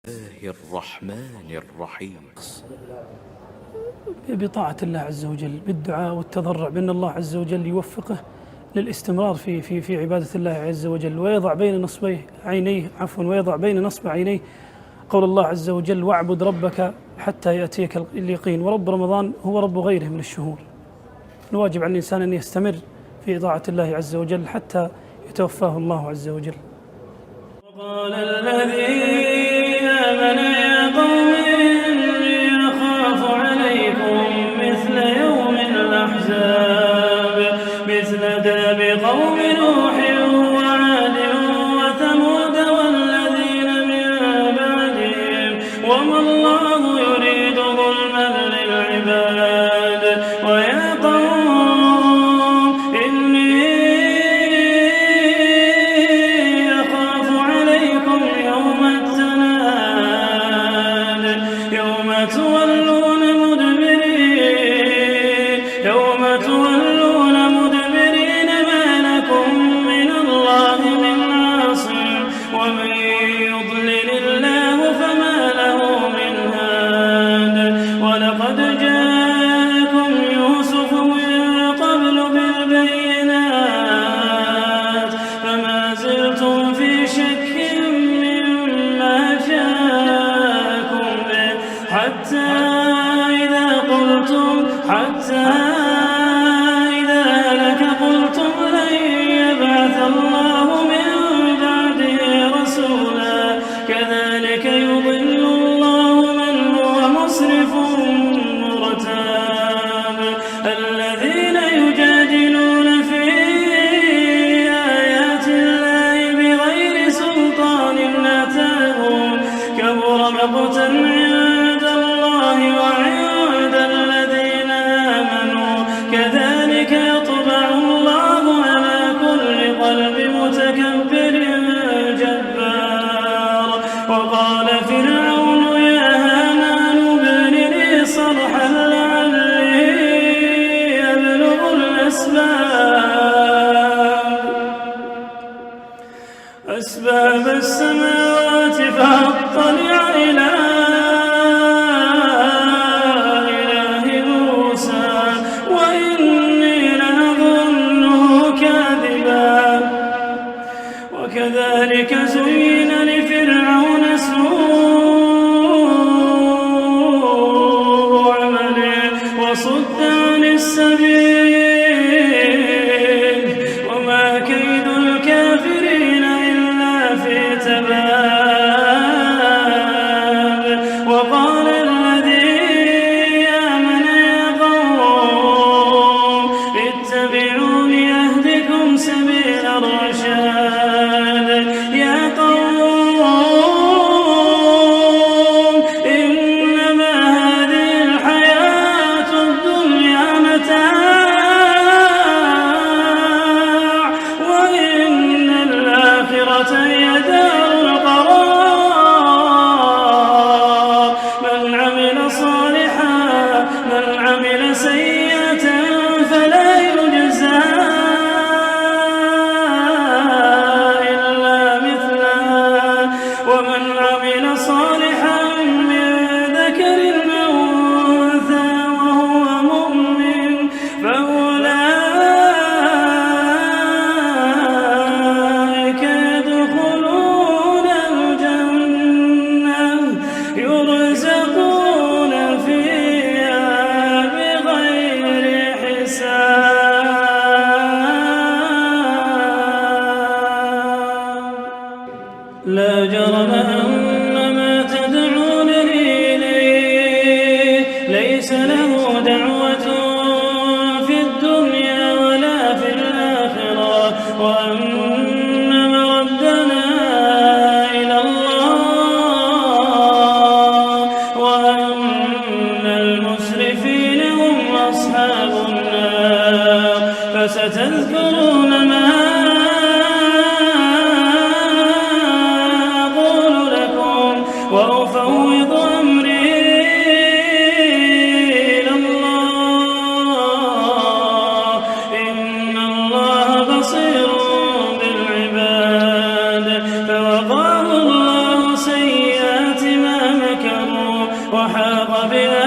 الله الرحمن الرحيم. بطاعة الله عز وجل، بالدعاء والتضرع بأن الله عز وجل يوفقه للاستمرار في عبادة الله عز وجل، ويضع بين نصبي عينيه قول الله عز وجل: واعبد ربك حتى يأتيك اليقين. ورب رمضان هو رب غيره من الشهور. الواجب على الإنسان أن يستمر في طاعة الله عز وجل حتى يتوفاه الله عز وجل. وقال الذي آمن: يا قوم إني أخاف عليكم مثل يوم الأحزاب، مثل داب قوم نوح وعاد وثمود والذين من بعدهم، وما الله يريد ظلما للعباد. ويا قوم إني أخاف عليكم يوم التناد، يوم تولون مدبرين ما لكم من الله من عاصم، ومن يضلل الله فما له من هاد. ولقد جاءكم يوسف من قبل بالبينات، فما زلتم في شك مما جاءكم به، حتى إذا هلك قلتم لن يبعث الله من بعده رسولا. كذلك يضل الله من هو مسرف مرتاب. الذين يجادلون في آيات الله بغير سلطان أتاهم، كبر مقتا عند الله وعند الذين آمنوا. كذلك يطبع الله على كل قلب متكبر جبار. وقال فرعون: يا هامان ابن لي صرحا لعلي أبلغ أسباب السماوات فأطلع إلى إله موسى وإني لأظنه كاذبا. وكذلك زين لفرعون سوء عمله وصد عن السبيل، وما كيد الكافرين إلا في تباب. وقال الذي آمن: يا قوم اتبعون يهدكم سبيل الرشاد. يا قوم إنما هذه الحياة الدنيا متاع، وإن الآخرة هي دار القرار. من عمل سيئة فلا يجزى إلا مثلها، ومن عمل صالحا من ذكر أو أنثى وهو مؤمن فأولئك يدخلون الجنة يرزقون فيها بغير حساب. لا جرم أن ما تدعونني إليه ليس له دعوة في الدنيا ولا في الآخرة، وأن مردنا إلى الله، وأن المسرفين هم أصحاب النار. فستذكرون ما أقول لكم وأفوض أمري إلى الله، إن الله بصير بالعباد. فوقاه الله سيئات ما بأمره